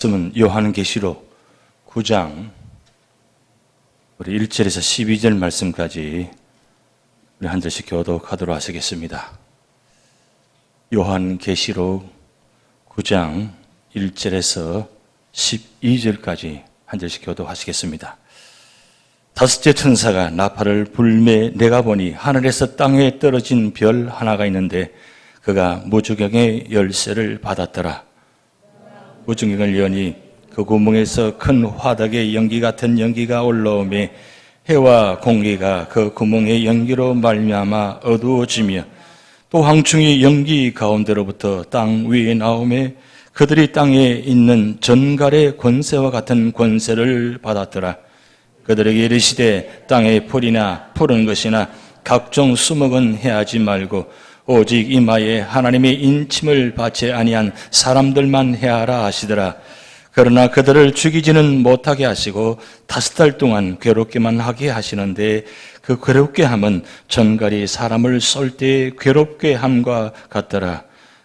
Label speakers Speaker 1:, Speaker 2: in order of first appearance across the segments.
Speaker 1: 말씀은 요한계시록 9장 우리 1절에서 12절 말씀까지 우리 한 절씩 교독하도록 하시겠습니다. 요한계시록 9장 1절에서 12절까지 한 절씩 교독하시겠습니다. 다섯째 천사가 나팔을 불매 내가 보니 하늘에서 땅에 떨어진 별 하나가 있는데 그가 무주경의 열쇠를 받았더라. 무주경을 여니 그 구멍에서 큰 화덕의 연기 같은 연기가 올라오매 해와 공기가 그 구멍의 연기로 말미암아 어두워지며 또 황충이 연기 가운데로부터 땅 위에 나오매 그들이 땅에 있는 전갈의 권세와 같은 권세를 받았더라. 그들에게 이르시되 땅의 풀이나 푸른 것이나 각종 수목은 해하지 말고 오직 이마에 하나님의 인침을 받지 아니한 사람들만 해하라 하시더라. 그러나 그들을 죽이지는 못하게 하시고 5달 동안 괴롭게만 하게 하시는데 그 괴롭게 함은 전갈이 사람을 쏠 때 괴롭게 함과 같더라.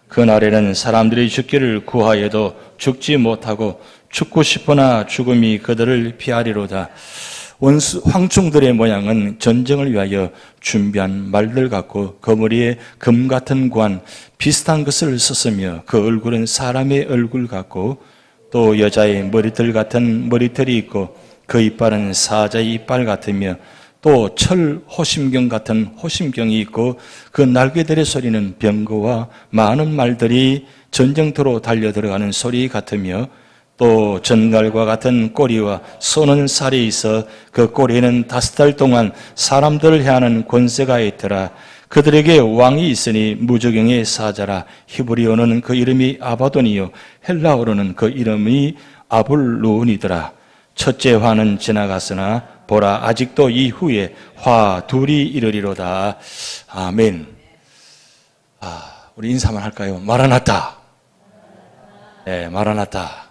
Speaker 1: 그날에는 사람들이 죽기를 구하여도 죽지 못하고 죽고 싶으나 죽음이 그들을 피하리로다. 원수 황충들의 모양은 전쟁을 위하여 준비한 말들 같고 그 머리에 금 같은 관 비슷한 것을 썼으며 그 얼굴은 사람의 얼굴 같고 또 여자의 머리털 같은 머리털이 있고 그 이빨은 사자의 이빨 같으며 또 철 호심경 같은 호심경이 있고 그 날개들의 소리는 병거와 많은 말들이 전쟁터로 달려들어가는 소리 같으며 또 전갈과 같은 꼬리와 쏘는 살이 있어 그 꼬리에는 5달 동안 사람들을 해하는 권세가 있더라. 그들에게 왕이 있으니 무저경의 사자라. 히브리어는 그 이름이 아바돈이요 헬라어로는 그 이름이 아볼루온이더라. 첫째 화는 지나갔으나 보라 아직도 이후에 화 둘이 이르리로다. 아멘. 우리 인사만 할까요? 마라나타. 네, 마라나타.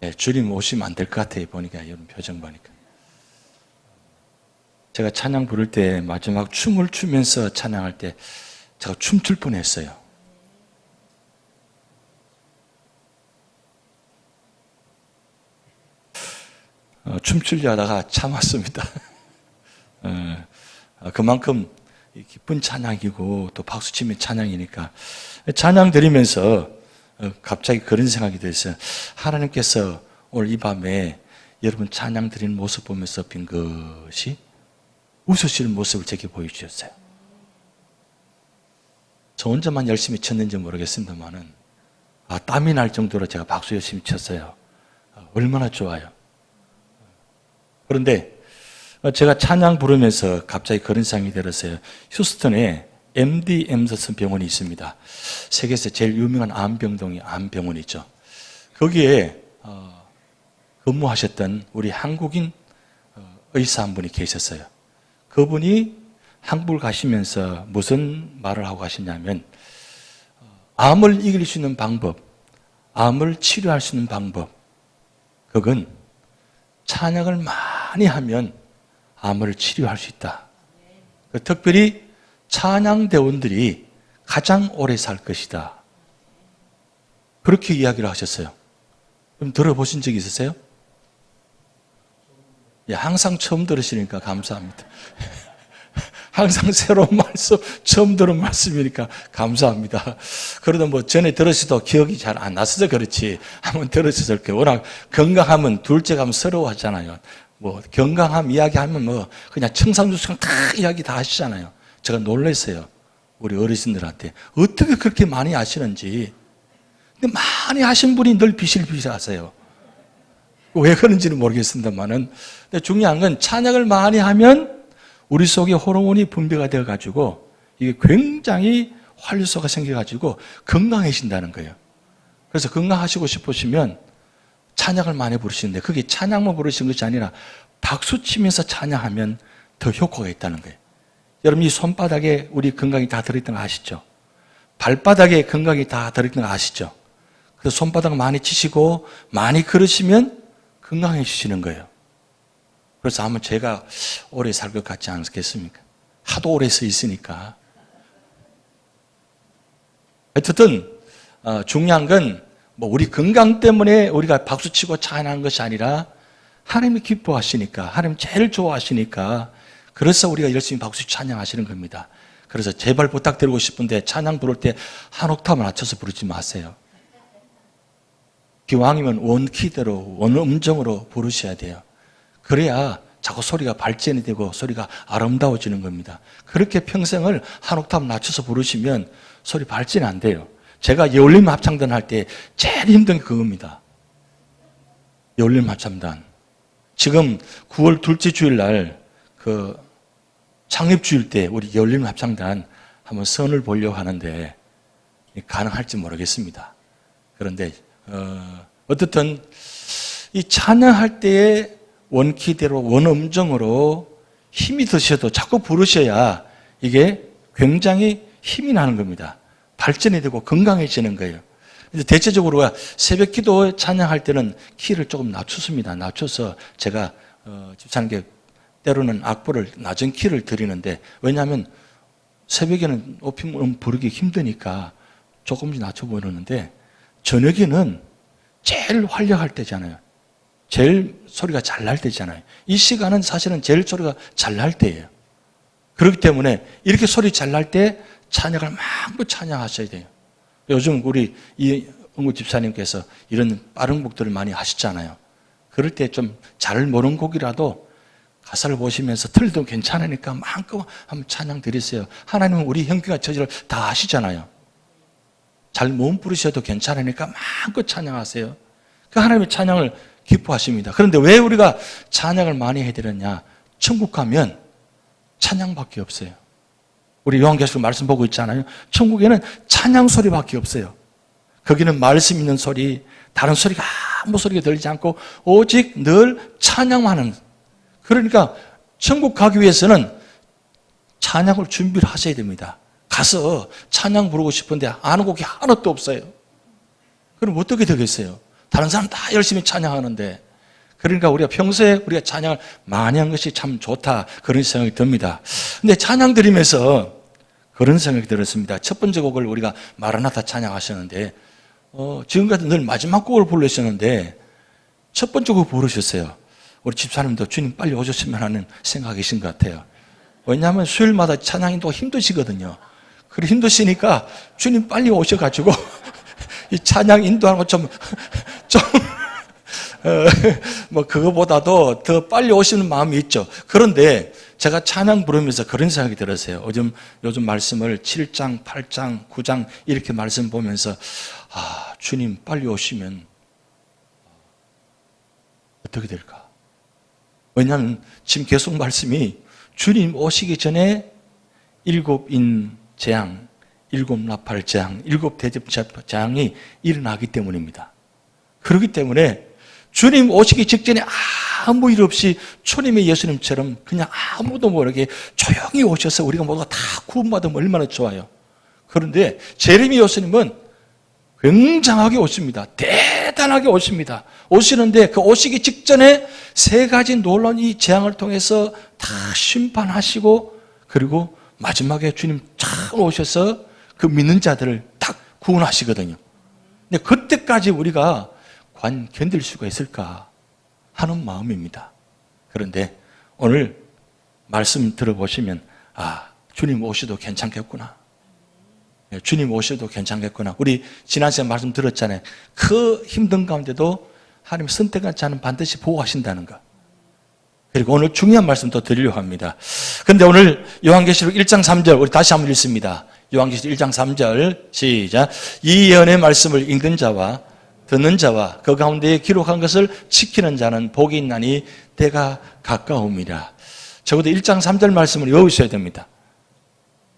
Speaker 1: 네, 주님 오시면 안 될 것 같아요. 보니까 이런 표정 보니까. 제가 찬양 부를 때 마지막 춤을 추면서 찬양할 때 제가 춤출 뻔했어요. 춤추려 하다가 참았습니다. 그만큼 기쁜 찬양이고 또 박수치면 찬양이니까 찬양 드리면서 갑자기 그런 생각이 들었어요. 하나님께서 오늘 이 밤에 여러분 찬양 드리는 모습 보면서 빙긋이 웃으시는 모습을 제게 보여주셨어요. 저 혼자만 열심히 쳤는지 모르겠습니다만은 땀이 날 정도로 제가 박수 열심히 쳤어요. 얼마나 좋아요. 그런데 제가 찬양 부르면서 갑자기 그런 생각이 들었어요. 휴스턴에 MD 엠더슨 병원이 있습니다. 세계에서 제일 유명한 암병원이죠. 거기에 근무하셨던 우리 한국인 의사 한 분이 계셨어요. 그분이 한국을 가시면서 무슨 말을 하고 가셨냐면 암을 이길 수 있는 방법, 암을 치료할 수 있는 방법, 그건 찬양을 많이 하면 암을 치료할 수 있다. 특별히 찬양대원들이 가장 오래 살 것이다. 그렇게 이야기를 하셨어요. 그럼 들어보신 적이 있으세요? 항상 처음 들으시니까 감사합니다. 항상 새로운 말씀, 처음 들은 말씀이니까 감사합니다. 그러다 전에 들으셔도 기억이 잘 안 나서서 그렇지. 한번 들으셨을 거예요. 워낙 건강하면 둘째 가면 서러워하잖아요. 건강함 이야기하면 그냥 청산두수랑 다 이야기 다 하시잖아요. 제가 놀랐어요. 우리 어르신들한테. 어떻게 그렇게 많이 아시는지. 근데 많이 하신 분이 늘 비실비실하세요. 왜 그런지는 모르겠습니다만은. 근데 중요한 건 찬양을 많이 하면 우리 속에 호르몬이 분비가 되어가지고 이게 굉장히 활력소가 생겨가지고 건강해진다는 거예요. 그래서 건강하시고 싶으시면 찬양을 많이 부르시는데 그게 찬양만 부르시는 것이 아니라 박수 치면서 찬양하면 더 효과가 있다는 거예요. 여러분 이 손바닥에 우리 건강이 다 들어있다는 거 아시죠? 발바닥에 건강이 다 들어있다는 거 아시죠? 그래서 손바닥 많이 치시고 많이 걸으시면 건강해지시는 거예요. 그래서 아마 제가 오래 살 것 같지 않겠습니까? 하도 오래 서 있으니까. 어쨌든 중요한 건 뭐 우리 건강 때문에 우리가 박수치고 찬양하는 것이 아니라 하나님이 기뻐하시니까, 하나님 제일 좋아하시니까, 그래서 우리가 열심히 박수 찬양하시는 겁니다. 그래서 제발 부탁드리고 싶은데 찬양 부를 때 한 옥타브 낮춰서 부르지 마세요. 기왕이면 원키대로, 원음정으로 부르셔야 돼요. 그래야 자꾸 소리가 발전이 되고 소리가 아름다워지는 겁니다. 그렇게 평생을 한 옥타브 낮춰서 부르시면 소리 발전이 안 돼요. 제가 예울림 합창단 할 때 제일 힘든 게 그겁니다. 예울림 합창단. 지금 9월 둘째 주일 날 창립주일 때 우리 예울림 합창단 한번 선을 보려고 하는데 가능할지 모르겠습니다. 그런데 어떻든 이 찬양할 때에 원키대로 원음정으로 힘이 드셔도 자꾸 부르셔야 이게 굉장히 힘이 나는 겁니다. 발전이 되고 건강해지는 거예요. 대체적으로 새벽 기도 찬양할 때는 키를 조금 낮췄습니다. 낮춰서 제가 집사님께 때로는 악보를 낮은 키를 드리는데, 왜냐하면 새벽에는 높이면 부르기 힘드니까 조금씩 낮춰 부르는데, 저녁에는 제일 활력할 때잖아요. 제일 소리가 잘 날 때잖아요. 이 시간은 사실은 제일 소리가 잘 날 때예요. 그렇기 때문에 이렇게 소리 잘 날 때 찬양을 마음껏 찬양하셔야 돼요. 요즘 우리 이은구 집사님께서 이런 빠른 곡들을 많이 하시잖아요. 그럴 때 좀 잘 모르는 곡이라도 가사를 보시면서 틀도 괜찮으니까 마음껏 한번 찬양 드리세요. 하나님은 우리 형편과 처지를 다 아시잖아요. 잘 못 부르셔도 괜찮으니까 마음껏 찬양하세요. 그 하나님의 찬양을 기뻐하십니다. 그런데 왜 우리가 찬양을 많이 해드렸냐? 천국 가면 찬양밖에 없어요. 우리 요한계시록 말씀 보고 있잖아요. 천국에는 찬양 소리밖에 없어요. 거기는 말씀 있는 소리, 다른 소리가 아무 소리가 들리지 않고 오직 늘 찬양하는. 그러니까 천국 가기 위해서는 찬양을 준비를 하셔야 됩니다. 가서 찬양 부르고 싶은데 아는 곡이 하나도 없어요. 그럼 어떻게 되겠어요? 다른 사람 다 열심히 찬양하는데. 그러니까 우리가 평소에 우리가 찬양을 많이 한 것이 참 좋다, 그런 생각이 듭니다. 근데 찬양 드리면서 그런 생각이 들었습니다. 첫 번째 곡을 우리가 마라나타 찬양하셨는데 지금까지 늘 마지막 곡을 부르셨는데 첫 번째 곡 부르셨어요. 우리 집사님도 주님 빨리 오셨으면 하는 생각이신 것 같아요. 왜냐하면 수요일마다 찬양이 또 힘드시거든요. 그리고 힘드시니까 주님 빨리 오셔가지고 이 찬양 인도하는 거 뭐 그거보다도 더 빨리 오시는 마음이 있죠. 그런데 제가 찬양 부르면서 그런 생각이 들었어요. 요즘 말씀을 7장, 8장, 9장 이렇게 말씀 보면서 주님 빨리 오시면 어떻게 될까? 왜냐하면 지금 계속 말씀이 주님 오시기 전에 7인 재앙, 7 나팔 재앙, 7 대접 재앙이 일어나기 때문입니다. 그렇기 때문에 주님 오시기 직전에 아무 일 없이 초림의 예수님처럼 그냥 아무도 모르게 조용히 오셔서 우리가 모두가 다 구원받으면 얼마나 좋아요. 그런데 제레미 예수님은 굉장하게 오십니다. 대단하게 오십니다. 오시는데 그 오시기 직전에 3가지 놀라운 이 재앙을 통해서 다 심판하시고, 그리고 마지막에 주님 참 오셔서 그 믿는 자들을 딱 구원하시거든요. 근데 그때까지 우리가 과연 견딜 수가 있을까 하는 마음입니다. 그런데 오늘 말씀 들어보시면 주님 오셔도 괜찮겠구나. 주님 오셔도 괜찮겠구나. 우리 지난 시간 말씀 들었잖아요. 그 힘든 가운데도 하나님 선택한 자는 반드시 보호하신다는 것. 그리고 오늘 중요한 말씀도 드리려고 합니다. 그런데 오늘 요한계시록 1장 3절 우리 다시 한번 읽습니다. 요한계시록 1장 3절 시작. 이 예언의 말씀을 읽는 자와 듣는 자와 그 가운데에 기록한 것을 지키는 자는 복이 있나니 때가 가까움이라. 적어도 1장 3절 말씀을 외우셔야 됩니다.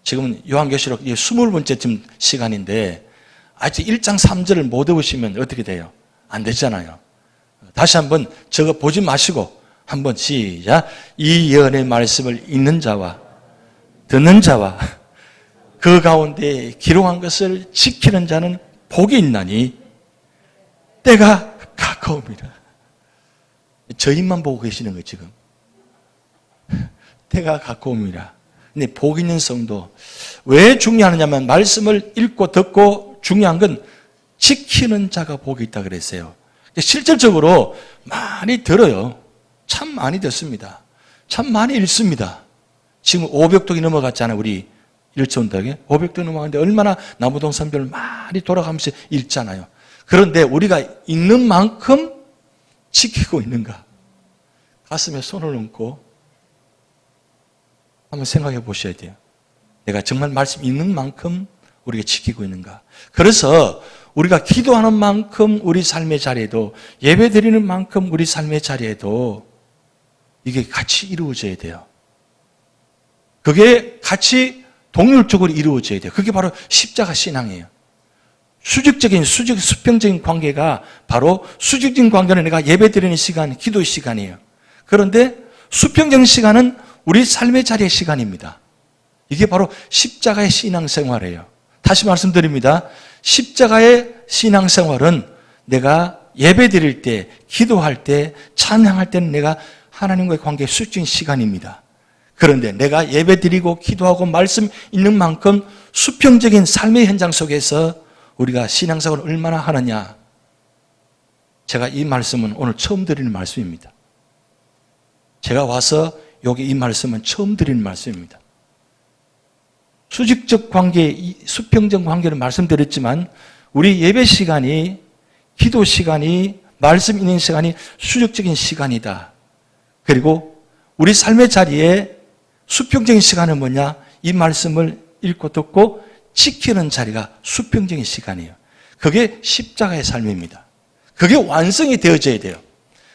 Speaker 1: 지금은 요한계시록 20번째쯤 시간인데 아직 1장 3절을 못 외우시면 어떻게 돼요? 안 되잖아요. 다시 한번 저거 보지 마시고 한번 시작. 이 예언의 말씀을 읽는 자와 듣는 자와 그 가운데 기록한 것을 지키는 자는 복이 있나니 때가 가까움이라. 저희만 보고 계시는 거예요, 지금. 때가 가까움이라. 근데 복 있는 성도. 왜 중요하냐면 말씀을 읽고 듣고 중요한 건 지키는 자가 복이 있다 그랬어요. 실질적으로 많이 들어요. 참 많이 듣습니다. 참 많이 읽습니다. 지금 500독이 넘어갔잖아요. 우리 일천덕에 500독 넘어갔는데 얼마나 나무동산별 많이 돌아가면서 읽잖아요. 그런데 우리가 읽는 만큼 지키고 있는가? 가슴에 손을 얹고 한번 생각해 보셔야 돼요. 내가 정말 말씀 읽는 만큼 우리가 지키고 있는가? 그래서 우리가 기도하는 만큼 우리 삶의 자리에도, 예배 드리는 만큼 우리 삶의 자리에도 이게 같이 이루어져야 돼요. 그게 같이 동률적으로 이루어져야 돼요. 그게 바로 십자가 신앙이에요. 수평적인 관계가 바로 수직적인 관계는 내가 예배 드리는 시간, 기도 시간이에요. 그런데 수평적인 시간은 우리 삶의 자리의 시간입니다. 이게 바로 십자가의 신앙생활이에요. 다시 말씀드립니다. 십자가의 신앙생활은 내가 예배 드릴 때, 기도할 때, 찬양할 때는 내가 하나님과의 관계의 수직적인 시간입니다. 그런데 내가 예배 드리고 기도하고 말씀 읽는 만큼 수평적인 삶의 현장 속에서 우리가 신앙생활을 얼마나 하느냐. 제가 이 말씀은 오늘 처음 드리는 말씀입니다. 제가 와서 여기 이 말씀은 처음 드리는 말씀입니다. 수직적 관계, 수평적 관계를 말씀드렸지만 우리 예배 시간이, 기도 시간이, 말씀 읽는 시간이 수직적인 시간이다. 그리고 우리 삶의 자리에 수평적인 시간은 뭐냐? 이 말씀을 읽고 듣고 지키는 자리가 수평적인 시간이에요. 그게 십자가의 삶입니다. 그게 완성이 되어져야 돼요.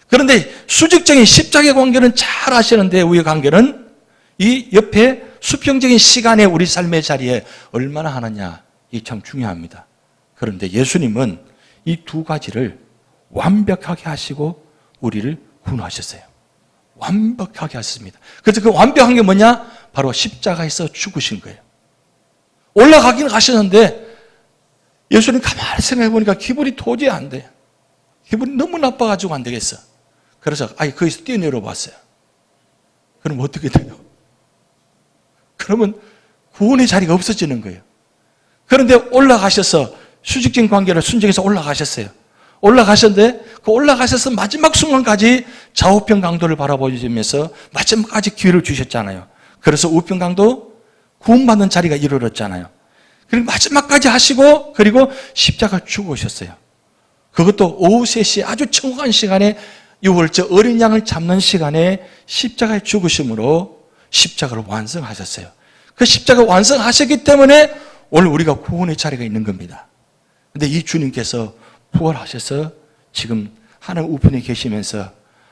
Speaker 1: 그런데 수직적인 십자가의 관계는 잘 아시는데, 우리의 관계는 이 옆에 수평적인 시간에 우리 삶의 자리에 얼마나 하느냐, 이게 참 중요합니다. 그런데 예수님은 이 두 가지를 완벽하게 하시고 우리를 구원하셨어요. 완벽하게 하셨습니다. 그래서 그 완벽한 게 뭐냐? 바로 십자가에서 죽으신 거예요. 올라가긴 가셨는데 예수님 가만히 생각해 보니까 기분이 도저히 안 돼요. 기분이 너무 나빠가지고 안 되겠어. 그래서 거기서 뛰어내려 봤어요. 그럼 어떻게 돼요? 그러면 구원의 자리가 없어지는 거예요. 그런데 올라가셔서 수직적인 관계를 순종해서 올라가셨어요. 올라가셨는데 그 올라가셔서 마지막 순간까지 좌우평 강도를 바라보시면서 마지막까지 기회를 주셨잖아요. 그래서 우평 강도 구원받는 자리가 이루어졌잖아요. 그리고 마지막까지 하시고 그리고 십자가를 죽으셨어요. 그것도 오후 3시 아주 청한 시간에 6월절 어린 양을 잡는 시간에 십자가에 죽으심으로 십자가를 완성하셨어요. 그 십자가 완성하셨기 때문에 오늘 우리가 구원의 자리가 있는 겁니다. 그런데 이 주님께서 부활하셔서 지금 하나님 우편에 계시면서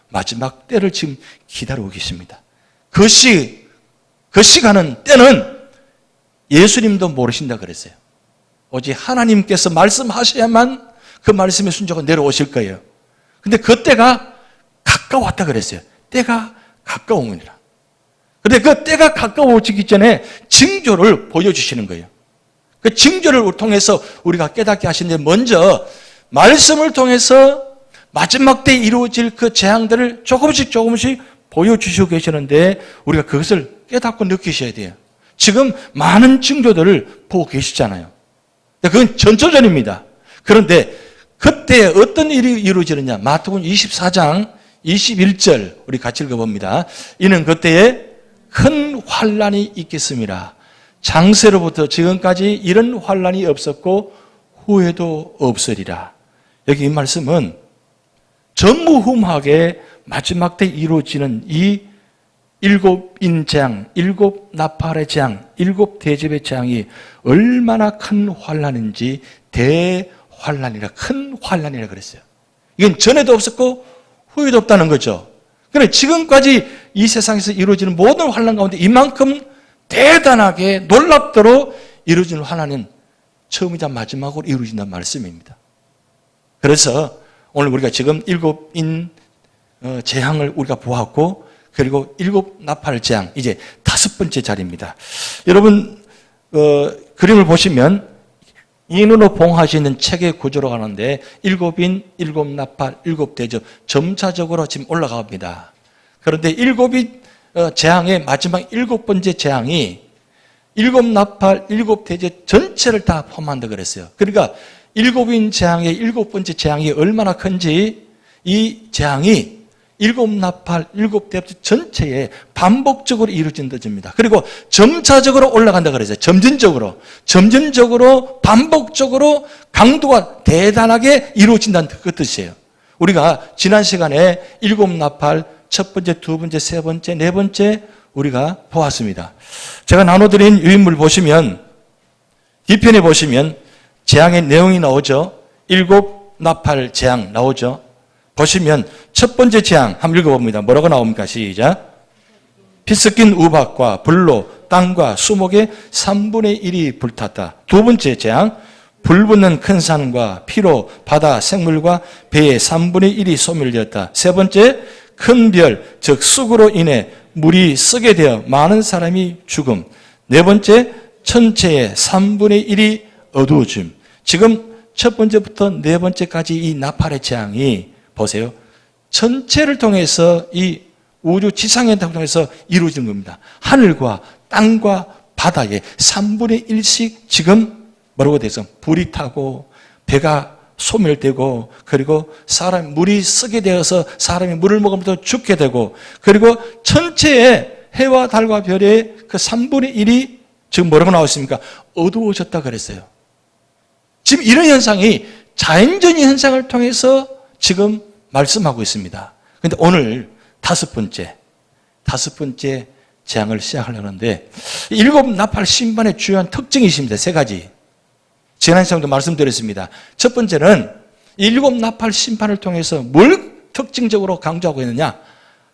Speaker 1: 마지막 때를 지금 기다리고 계십니다. 그 시간은, 때는 예수님도 모르신다 그랬어요. 오직 하나님께서 말씀하셔야만 그 말씀의 순종은 내려오실 거예요. 근데 그 때가 가까웠다 그랬어요. 때가 가까우니라. 그런데 그 때가 가까워지기 전에 징조를 보여주시는 거예요. 그 징조를 통해서 우리가 깨닫게 하시는데, 먼저 말씀을 통해서 마지막 때에 이루어질 그 재앙들을 조금씩 보여주시고 계시는데 우리가 그것을 깨닫고 느끼셔야 돼요. 지금 많은 징조들을 보고 계시잖아요. 그건 전초전입니다. 그런데 그때 어떤 일이 이루어지느냐? 마태복음 24장 21절 우리 같이 읽어봅니다. 이는 그때에 큰 환란이 있겠습니다. 장세로부터 지금까지 이런 환란이 없었고 후에도 없으리라. 여기 이 말씀은 전무후무하게 마지막 때 이루어지는 이 7인 재앙, 7 나팔의 재앙, 7 대접의 재앙이 얼마나 큰 환란인지 대환란이라, 큰 환란이라 그랬어요. 이건 전에도 없었고 후에도 없다는 거죠. 그런데 지금까지 이 세상에서 이루어지는 모든 환란 가운데 이만큼 대단하게 놀랍도록 이루어지는 환란은 처음이자 마지막으로 이루어진다는 말씀입니다. 그래서 오늘 우리가 지금 7인 재앙을 우리가 보았고, 그리고 7 나팔 재앙, 이제 5번째 자리입니다. 여러분 그림을 보시면 인으로 봉하시는 책의 구조로 가는데 7인, 7 나팔, 7 대접 점차적으로 지금 올라갑니다. 그런데 7인 재앙의 마지막 7번째 재앙이 7 나팔, 7 대접 전체를 다 포함한다 그랬어요. 그러니까 일곱인 재앙의 일곱 번째 재앙이 얼마나 큰지 이 재앙이 일곱 나팔, 일곱 대합 전체에 반복적으로 이루어진다집니다. 그리고 점차적으로 올라간다 그랬어요. 점진적으로 반복적으로 강도가 대단하게 이루어진다는 그 뜻이에요. 우리가 지난 시간에 일곱 나팔 첫 번째, 두 번째, 세 번째, 네 번째 우리가 보았습니다. 제가 나눠드린 유인물 보시면 뒤편에 보시면 재앙의 내용이 나오죠. 일곱 나팔 재앙 나오죠. 보시면 첫 번째 재앙 한번 읽어봅니다. 뭐라고 나옵니까? 시작. 피 섞인 우박과 불로 땅과 수목의 3분의 1이 불탔다. 두 번째 재앙, 불 붙는 큰 산과 피로 바다 생물과 배의 3분의 1이 소멸되었다. 세 번째, 큰 별, 즉 쑥으로 인해 물이 쓰게 되어 많은 사람이 죽음. 네 번째, 천체의 3분의 1이 어두워짐. 지금 첫 번째부터 네 번째까지 이 나팔의 재앙이 보세요. 전체를 통해서 이 우주 지상에 통해서 이루어진 겁니다. 하늘과 땅과 바다에 3분의 1씩 지금 뭐라고 돼서 불이 타고 배가 소멸되고 그리고 물이 쓰게 되어서 사람이 물을 먹으면서 죽게 되고 그리고 전체의 해와 달과 별의 그 3분의 1이 지금 뭐라고 나와 있습니까? 어두워졌다 그랬어요. 지금 이런 현상이 자연적인 현상을 통해서 지금 말씀하고 있습니다. 그런데 오늘 다섯 번째 재앙을 시작하려고 하는데 일곱 나팔 심판의 주요한 특징이 있습니다. 세 가지. 지난 시간에도 말씀드렸습니다. 첫 번째는 일곱 나팔 심판을 통해서 뭘 특징적으로 강조하고 있느냐?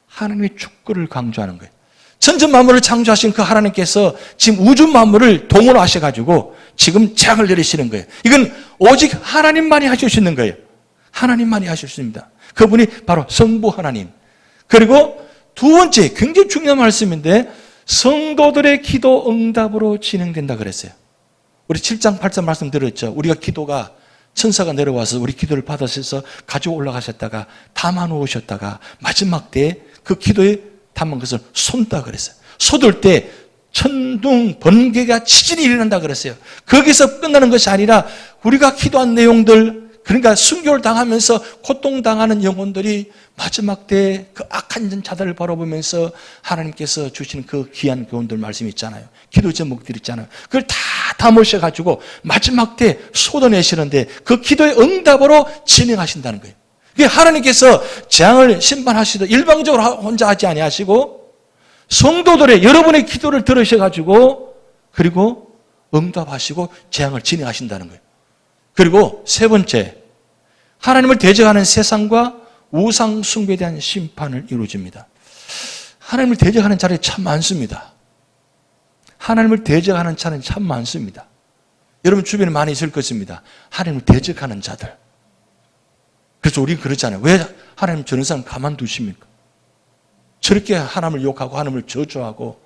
Speaker 1: 하나님의 축구를 강조하는 거예요. 천지 만물을 창조하신 그 하나님께서 지금 우주 만물을 동원하셔가지고 지금 재앙을 내리시는 거예요. 이건 오직 하나님만이 하실 수 있는 거예요. 하나님만이 하실 수 있습니다. 그분이 바로 성부 하나님. 그리고 두 번째 굉장히 중요한 말씀인데 성도들의 기도 응답으로 진행된다 그랬어요. 우리 7장 8장 말씀드렸죠. 우리가 기도가 천사가 내려와서 우리 기도를 받으셔서 가지고 올라가셨다가 담아놓으셨다가 마지막 때에 그 기도에 담은 것을 쏟다 그랬어요. 쏟을 때 천둥 번개가 지진이 일어난다 그랬어요. 거기서 끝나는 것이 아니라 우리가 기도한 내용들 그러니까 순교를 당하면서 고통당하는 영혼들이 마지막 때 그 악한 자들을 바라보면서 하나님께서 주시는 그 귀한 교훈들 말씀이 있잖아요. 기도 제목들 있잖아요. 그걸 다 담으셔가지고 마지막 때 쏟아내시는데 그 기도의 응답으로 진행하신다는 거예요. 하나님께서 재앙을 심판하시듯 일방적으로 혼자 하지 아니하시고 성도들의 여러분의 기도를 들으셔가지고 그리고 응답하시고 재앙을 진행하신다는 거예요. 그리고 세 번째, 하나님을 대적하는 세상과 우상 숭배에 대한 심판을 이루어집니다. 하나님을 대적하는 자들이 참 많습니다. 하나님을 대적하는 자는 참 많습니다. 여러분 주변에 많이 있을 것입니다. 하나님을 대적하는 자들. 그래서 우리 그러잖아요. 왜 하나님 저런 사람 가만두십니까? 저렇게 하나님을 욕하고 하나님을 저주하고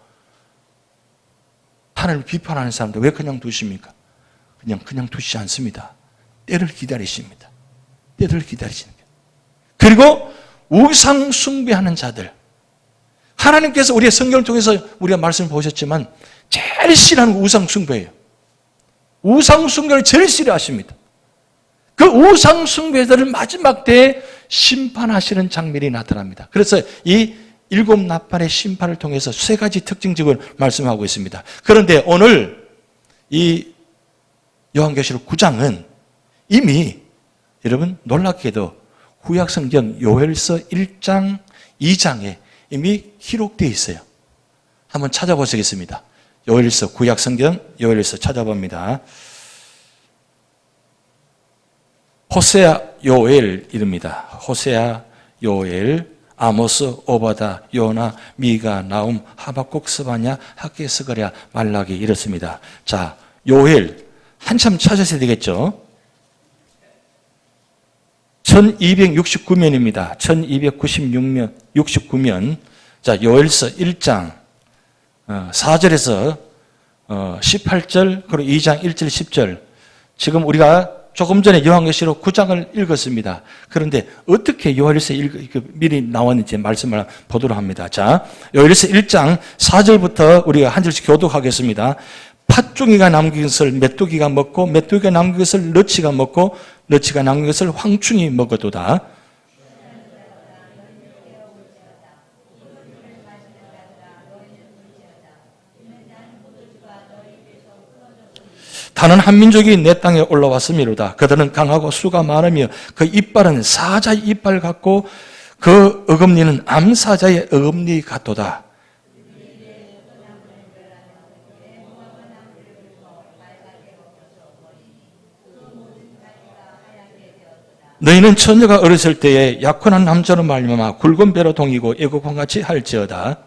Speaker 1: 하나님을 비판하는 사람들 왜 그냥 두십니까? 그냥 두시지 않습니다. 때를 기다리십니다. 때를 기다리시는 거예요. 그리고 우상 숭배하는 자들. 하나님께서 우리의 성경을 통해서 우리가 말씀을 보셨지만 제일 싫어하는 우상 숭배예요. 우상 숭배를 제일 싫어하십니다. 그 우상 숭배자들을 마지막 때에 심판하시는 장면이 나타납니다. 그래서 이 일곱 나팔의 심판을 통해서 세 가지 특징적을 말씀하고 있습니다. 그런데 오늘 이 요한계시록 9장은 이미 여러분 놀랍게도 구약성경 요엘서 1장 2장에 이미 기록되어 있어요. 한번 찾아보시겠습니다. 요엘서 구약성경 요엘서 찾아봅니다. 호세아 요엘 이릅니다. 호세아 요엘 아모스 오바다 요나 미가 나움 하박국 스바냐 학개 스가랴 말라기 이렇습니다. 자 요엘 한참 찾으셔야 되겠죠. 1269면입니다. 1296면 69면. 자 요엘서 1장 4절에서 18절 그리고 2장 1절 10절. 지금 우리가 조금 전에 요한계시록 9장을 읽었습니다. 그런데 어떻게 요엘서 미리 나왔는지 말씀을 보도록 합니다. 자, 요엘서 1장 4절부터 우리가 한 절씩 교독하겠습니다. 팥종이가 남긴 것을 메뚜기가 먹고 메뚜기가 남긴 것을 너치가 먹고 너치가 남긴 것을 황충이 먹어도다. 다른 한 민족이 내 땅에 올라왔음이로다. 그들은 강하고 수가 많으며 그 이빨은 사자의 이빨 같고 그 어금니는 암사자의 어금니 같도다. 너희는 처녀가 어렸을 때에 약혼한 남자로 말미암아 굵은 배로 동이고 애국왕같이 할지어다.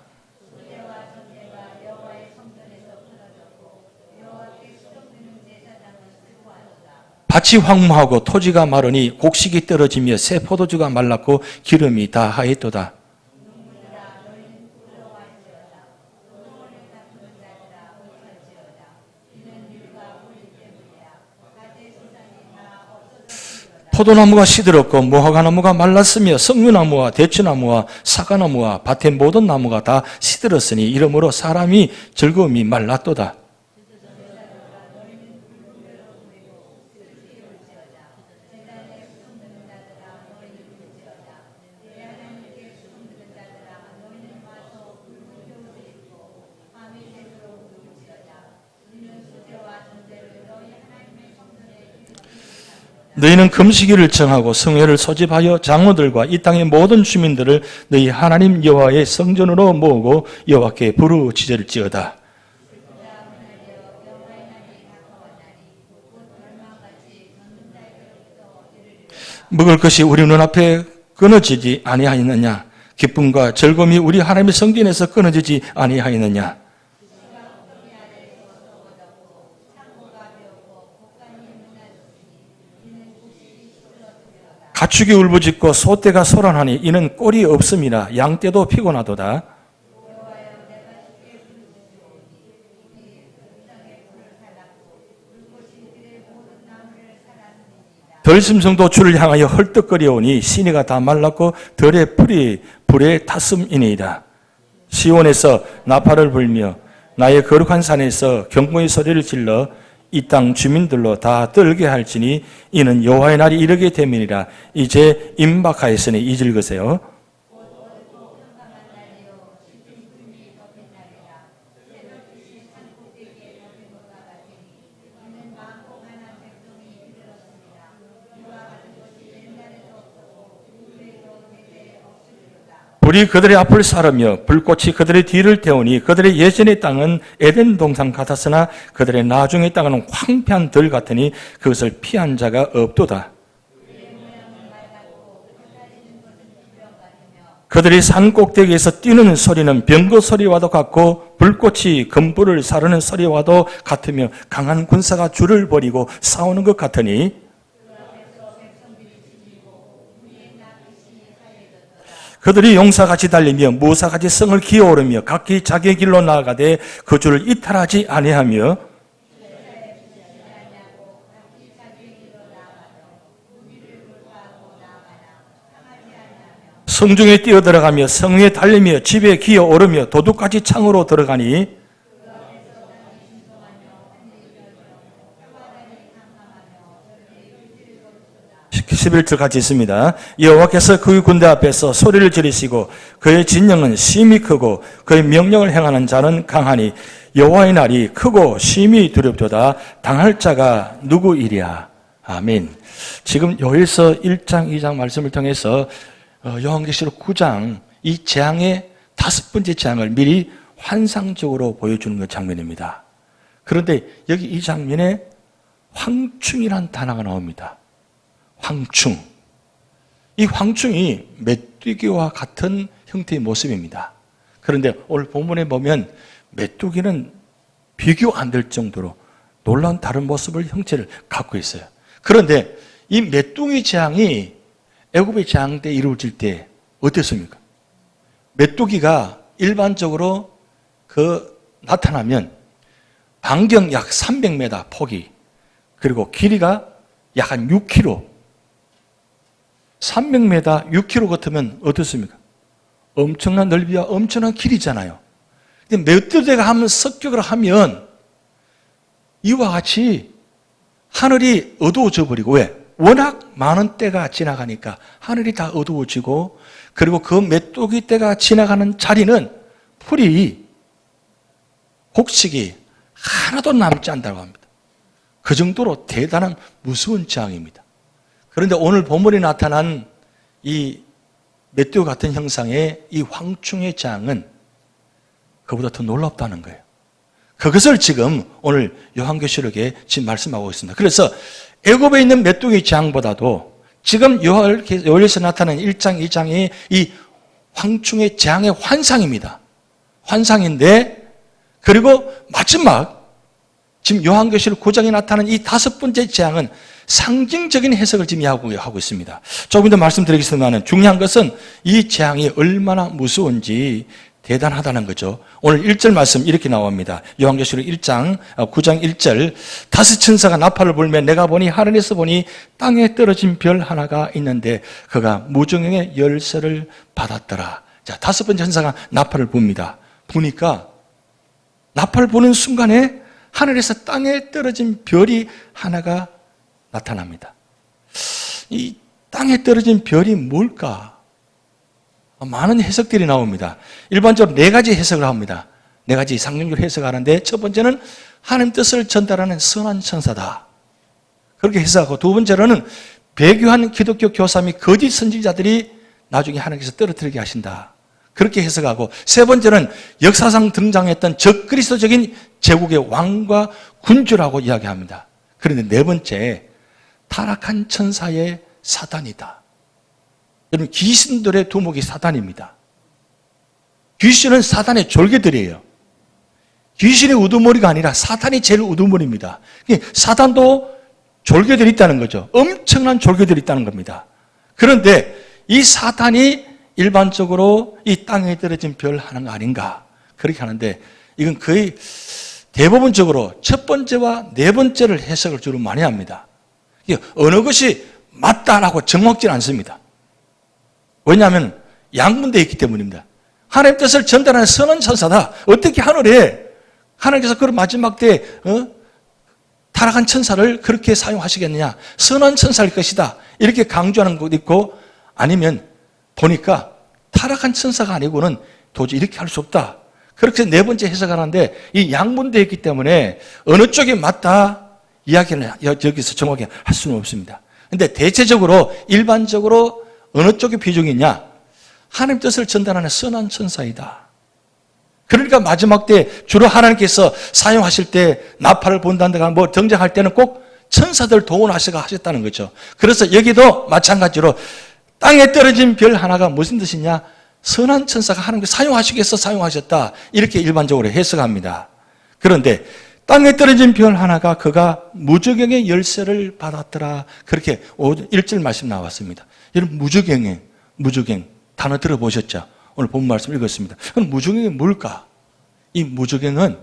Speaker 1: 밭이 황무하고 토지가 마르니 곡식이 떨어지며 새 포도주가 말랐고 기름이 다 하였도다. 포도나무가 시들었고 무화과나무가 말랐으며 석류나무와 대추나무와 사과나무와 밭의 모든 나무가 다 시들었으니 이러므로 사람이 즐거움이 말랐도다. 너희는 금식일을 정하고 성회를 소집하여 장로들과 이 땅의 모든 주민들을 너희 하나님 여호와의 성전으로 모으고 여호와께 부르짖을지어다. 먹을 것이 우리 눈앞에 끊어지지 아니하였느냐? 기쁨과 즐거움이 우리 하나님의 성전에서 끊어지지 아니하였느냐? 가축이 울부짖고 소떼가 소란하니 이는 꼴이 없음이라. 양떼도 피곤하도다. 덜심성도 주를 향하여 헐떡거려오니 시내가 다 말랐고 덜의 풀이 불에 탔음이니이다. 시온에서 나팔을 불며 나의 거룩한 산에서 경보의 소리를 질러 이 땅 주민들로 다 떨게 할지니 이는 여호와의 날이 이르게 됨이니라. 이제 임박하였으니 잊을것세요. 불이 그들의 앞을 사르며 불꽃이 그들의 뒤를 태우니 그들의 예전의 땅은 에덴 동산 같았으나 그들의 나중의 땅은 황폐한 들 같으니 그것을 피한 자가 없도다. 그들이 산 꼭대기에서 뛰는 소리는 병거 소리와도 같고 불꽃이 금불을 사르는 소리와도 같으며 강한 군사가 줄을 벌이고 싸우는 것 같으니 그들이 용사같이 달리며 무사같이 성을 기어오르며 각기 자기의 길로 나아가되 그 줄을 이탈하지 아니하며 성중에 뛰어들어가며 성에 달리며 집에 기어오르며 도둑같이 창으로 들어가니 11절 같이 있습니다. 여호와께서 그의 군대 앞에서 소리를 지르시고 그의 진영은 심히 크고 그의 명령을 행하는 자는 강하니 여호와의 날이 크고 심히 두렵도다. 당할 자가 누구이랴. 아멘. 지금 요엘서 1장 2장 말씀을 통해서 요한계시록 9장 이 재앙의 5번째 재앙을 미리 환상적으로 보여주는 그 장면입니다. 그런데 여기 이 장면에 황충이라는 단어가 나옵니다. 황충. 이 황충이 메뚜기와 같은 형태의 모습입니다. 그런데 오늘 본문에 보면 메뚜기는 비교 안 될 정도로 놀라운 다른 모습을 형체를 갖고 있어요. 그런데 이 메뚜기 재앙이 애굽의 재앙 때 이루어질 때 어땠습니까? 메뚜기가 일반적으로 나타나면 반경 약 300m 폭이, 그리고 길이가 약 한 6km, 300m, 6km 같으면 어떻습니까? 엄청난 넓이와 엄청난 길이잖아요. 근데 메뚜기가 한번 습격을 하면 이와 같이 하늘이 어두워져 버리고, 왜? 워낙 많은 때가 지나가니까 하늘이 다 어두워지고, 그리고 그 메뚜기 때가 지나가는 자리는 풀이, 곡식이 하나도 남지 않다고 합니다. 그 정도로 대단한 무서운 재앙입니다. 그런데 오늘 본문에 나타난 이 메뚜기 같은 형상의 이 황충의 재앙은 그보다 더 놀랍다는 거예요. 그것을 지금 오늘 요한계시록에 지금 말씀하고 있습니다. 그래서 애굽에 있는 메뚜기 재앙보다도 지금 요한계시록에서 나타난 1장, 2장의 이 황충의 재앙의 환상입니다. 환상인데, 그리고 마지막 지금 요한계시록 9장에 나타나는 이 5번째 재앙은 상징적인 해석을 지금 하고 있습니다. 조금 더 말씀드리겠습니다만 중요한 것은 이 재앙이 얼마나 무서운지 대단하다는 거죠. 오늘 1절 말씀 이렇게 나옵니다. 요한계시록 1장 9장 1절, 다섯 천사가 나팔을 불며 내가 보니 하늘에서 보니 땅에 떨어진 별 하나가 있는데 그가 무정형의 열쇠를 받았더라. 자, 다섯 번째 천사가 나팔을 붑니다. 부니까 나팔 부는 순간에 하늘에서 땅에 떨어진 별이 하나가 나타납니다. 이 땅에 떨어진 별이 뭘까? 많은 해석들이 나옵니다. 일반적으로 4가지 해석을 합니다. 4가지 상징적으로 해석하는데, 첫 번째는 하나님 뜻을 전달하는 선한 천사다, 그렇게 해석하고, 두 번째로는 배교한 기독교 교사 및 거짓 선지자들이 나중에 하나님께서 떨어뜨리게 하신다, 그렇게 해석하고, 세 번째는 역사상 등장했던 적그리스도적인 제국의 왕과 군주라고 이야기합니다. 그런데 네 번째, 타락한 천사의 사단이다. 여러분, 귀신들의 두목이 사단입니다. 귀신은 사단의 졸개들이에요. 귀신의 우두머리가 아니라 사단이 제일 우두머리입니다. 사단도 졸개들이 있다는 거죠. 엄청난 졸개들이 있다는 겁니다. 그런데 이 사단이 일반적으로 이 땅에 떨어진 별 하나가 아닌가, 그렇게 하는데, 이건 거의 대부분적으로 첫 번째와 네 번째를 해석을 주로 많이 합니다. 어느 것이 맞다라고 정확지는 않습니다. 왜냐하면 양분되어 있기 때문입니다. 하나님 뜻을 전달하는 선한 천사다. 어떻게 하늘에 하나님께서 그 마지막 때에 타락한 천사를 그렇게 사용하시겠느냐, 선한 천사일 것이다, 이렇게 강조하는 것도 있고, 아니면 보니까 타락한 천사가 아니고는 도저히 이렇게 할 수 없다, 그렇게 네 번째 해석하는데, 이 양분되어 있기 때문에 어느 쪽이 맞다 이야기는 여기서 정확히 할 수는 없습니다. 그런데 대체적으로 일반적으로 어느 쪽이 비중이 있냐, 하나님 뜻을 전달하는 선한 천사이다. 그러니까 마지막 때 주로 하나님께서 사용하실 때 나팔을 본다든가 뭐 등장할 때는 꼭 천사들 동원하셨다는 거죠. 그래서 여기도 마찬가지로 땅에 떨어진 별 하나가 무슨 뜻이냐, 선한 천사가 하나님께서 사용하시기 위해서 사용하셨다, 이렇게 일반적으로 해석합니다. 그런데 땅에 떨어진 별 하나가 그가 무저갱의 열쇠를 받았더라, 그렇게 1절 말씀 나왔습니다. 여러분, 무저갱 단어 들어보셨죠? 오늘 본 말씀 읽었습니다. 그럼 무저갱이 뭘까? 이 무저갱은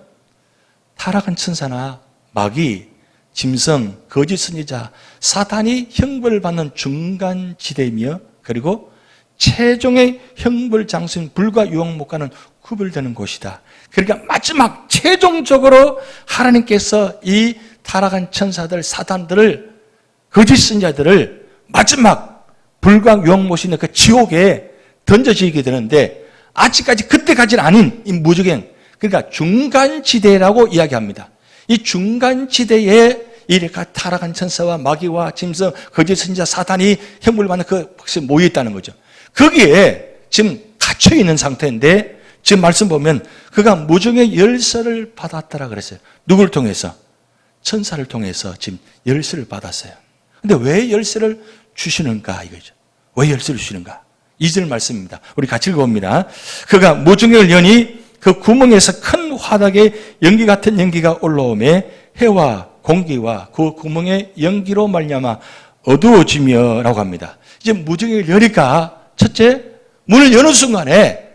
Speaker 1: 타락한 천사나 마귀, 짐승, 거짓 선지자, 사탄이 형벌을 받는 중간 지대이며, 그리고 최종의 형벌 장소인 불과 유황목과는 구별되는 곳이다. 그러니까 마지막 최종적으로 하나님께서 이 타락한 천사들, 사탄들을, 거짓 선지자들을 마지막 불과 유황못이 있는 그 지옥에 던져지게 되는데, 아직까지 그때까지는 아닌 이 무저갱, 그러니까 중간지대라고 이야기합니다. 이 중간지대에 이렇게 타락한 천사와 마귀와 짐승, 거짓 선지자, 사탄이 형벌을 받는 그 박스에 모여 있다는 거죠. 거기에 지금 갇혀 있는 상태인데, 지금 말씀 보면 그가 무정의 열쇠를 받았다라 그랬어요. 누구를 통해서? 천사를 통해서 지금 열쇠를 받았어요. 근데 왜 열쇠를 주시는가 이거죠. 왜 열쇠를 주시는가? 2절 말씀입니다. 우리 같이 읽어봅니다. 그가 무정을 여니 그 구멍에서 큰 화덕에 연기 같은 연기가 올라오매 해와 공기와 그 구멍의 연기로 말미암아 어두워지며 라고 합니다. 이제 무정을 여니까 첫째, 문을 여는 순간에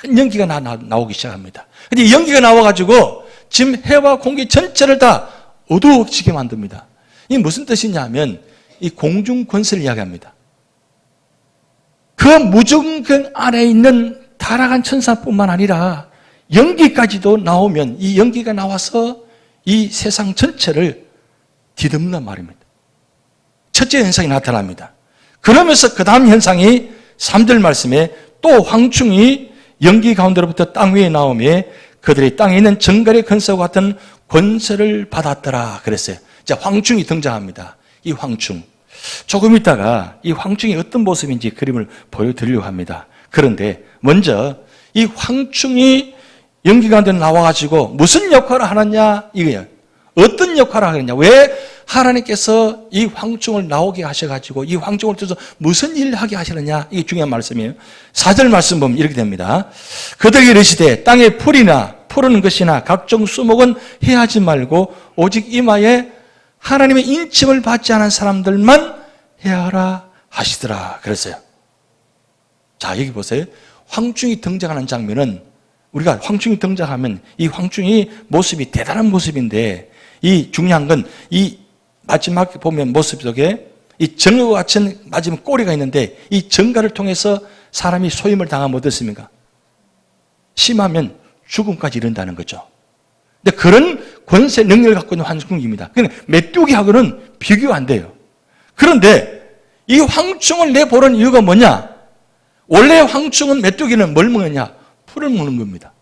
Speaker 1: 큰 연기가 나오기 시작합니다. 근데 연기가 나와가지고 지금 해와 공기 전체를 다 어두워지게 만듭니다. 이게 무슨 뜻이냐면 이 공중 권세를 이야기합니다. 그 무정경 안에 있는 타락한 천사뿐만 아니라 연기까지도 나오면, 이 연기가 나와서 이 세상 전체를 뒤덮는단 말입니다. 첫째 현상이 나타납니다. 그러면서 그 다음 현상이 3절 말씀에 또 황충이 연기 가운데로부터 땅 위에 나오며 그들이 땅에 있는 정갈의 권세와 같은 권세를 받았더라 그랬어요. 자, 황충이 등장합니다. 이 황충. 조금 있다가 이 황충이 어떤 모습인지 그림을 보여드리려고 합니다. 그런데 먼저 이 황충이 연기 가운데 나와가지고 무슨 역할을 하느냐 이거예요. 어떤 역할을 하느냐. 왜 하나님께서 이 황충을 나오게 하셔가지고 이 황충을 통해서 무슨 일을 하게 하시느냐. 이게 중요한 말씀이에요. 4절 말씀 보면 이렇게 됩니다. 그들이 이르시되 땅에 풀이나 푸른 것이나 각종 수목은 해하지 말고 오직 이마에 하나님의 인침을 받지 않은 사람들만 해하라 하시더라 그랬어요. 자, 여기 보세요. 황충이 등장하는 장면은 우리가 황충이 등장하면 이 황충이 모습이 대단한 모습인데 이 중요한 건 이 마지막 보면 모습 속에 이 정과 같은 마지막 꼬리가 있는데 이 정가를 통해서 사람이 소임을 당하면 어떻습니까? 심하면 죽음까지 이른다는 거죠. 근데 그런 권세 능력을 갖고 있는 황충입니다. 그러니까 메뚜기하고는 비교 안 돼요. 그런데 이 황충을 내보는 이유가 뭐냐? 원래 황충은 메뚜기는 뭘 먹느냐? 풀을 먹는 겁니다.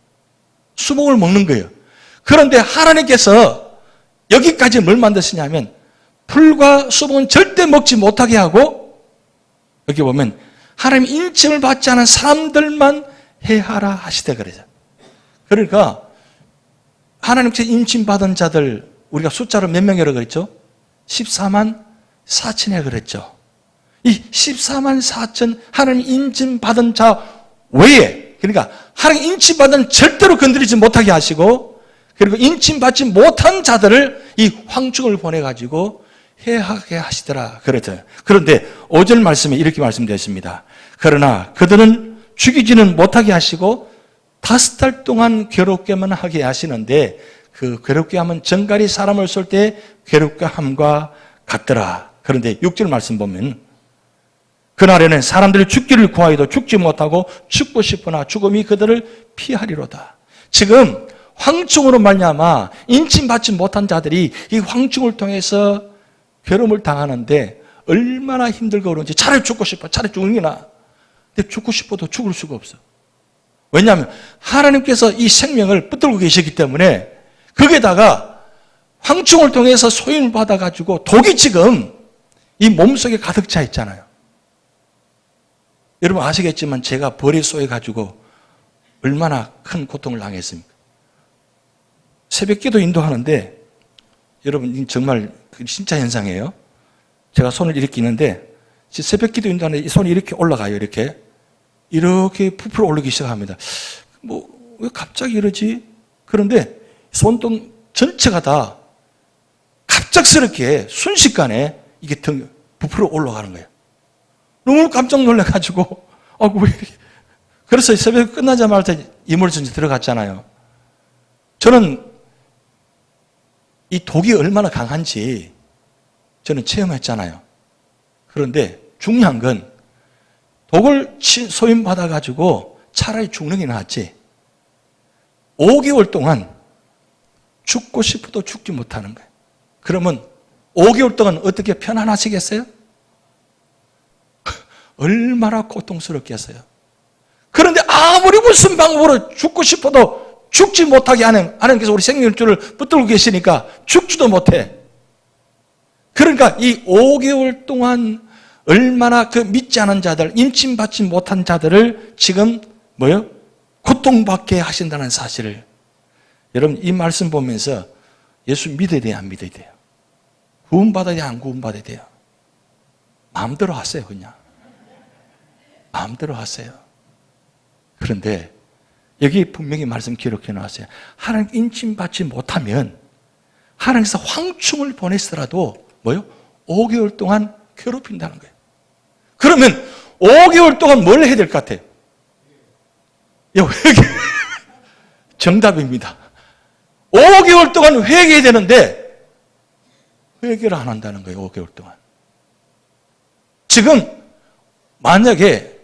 Speaker 1: 수목을 먹는 거예요. 그런데 하나님께서 여기까지 뭘 만드시냐면 풀과 수목은 절대 먹지 못하게 하고 여기 보면 하나님 인침을 받지 않은 사람들만 해하라 하시되 그러죠. 그러니까 하나님께서 인침받은 자들 우리가 숫자로 몇 명이라고 그랬죠? 14만 4천에 그랬죠. 이 14만 4천 하나님 인침받은 자 외에 그러니까 하나님 인침받은 절대로 건드리지 못하게 하시고 그리고 인침받지 못한 자들을 이 황충을 보내가지고 해하게 하시더라 그랬어요. 그런데 5절 말씀에 이렇게 말씀되어 있습니다. 그러나 그들은 죽이지는 못하게 하시고 5달 동안 괴롭게만 하게 하시는데 그 괴롭게 하면 정갈이 사람을 쏠 때 괴롭게 함과 같더라. 그런데 6절 말씀 보면 그날에는 사람들이 죽기를 구하여도 죽지 못하고 죽고 싶으나 죽음이 그들을 피하리로다. 지금 황충으로 말미암아 인침받지 못한 자들이 이 황충을 통해서 괴로움을 당하는데 얼마나 힘들고 그런지 차라리 죽고 싶어. 차라리 죽는 게 나아. 근데 죽고 싶어도 죽을 수가 없어. 왜냐하면 하나님께서 이 생명을 붙들고 계시기 때문에 거기에다가 황충을 통해서 소임을 받아가지고 독이 지금 이 몸속에 가득 차 있잖아요. 여러분 아시겠지만 제가 벌에 쏘여가지고 얼마나 큰 고통을 당했습니까? 새벽기도 인도하는데 여러분 정말 진짜 현상이에요. 제가 손을 이렇게 있는데 새벽기도 인도하는데 이 손이 이렇게 올라가요. 이렇게 부풀어 올라오기 시작합니다. 왜 갑자기 이러지? 그런데 손등 전체가 다 갑작스럽게 순식간에 이게 부풀어 올라가는 거예요. 너무 깜짝 놀라가지고, 왜 이렇게. 그래서 새벽 끝나자마자 이물전지 들어갔잖아요. 저는 이 독이 얼마나 강한지 저는 체험했잖아요. 그런데 중요한 건 독을 소임받아가지고 차라리 죽는 게 낫지. 5개월 동안 죽고 싶어도 죽지 못하는 거예요. 그러면 5개월 동안 어떻게 편안하시겠어요? 얼마나 고통스럽겠어요. 그런데 아무리 무슨 방법으로 죽고 싶어도 죽지 못하게 하나님께서 우리 생명줄을 붙들고 계시니까 죽지도 못해. 그러니까 이 5개월 동안 얼마나 그 믿지 않은 자들, 임침받지 못한 자들을 지금 고통받게 하신다는 사실을 여러분 이 말씀 보면서 예수 믿어야 돼요, 안 믿어야 돼요? 구원받아야 돼요, 안 구원받아야 돼요? 마음대로 하세요, 그냥. 마음대로 하세요. 그런데 여기 분명히 말씀 기록해 놨어요. 하나님 인침받지 못하면 하나님께서 황충을 보내시더라도 5개월 동안 괴롭힌다는 거예요. 그러면 5개월 동안 뭘 해야 될 것 같아요? 회개. 정답입니다. 5개월 동안 회개해야 되는데 회개를 안 한다는 거예요. 5개월 동안. 지금 만약에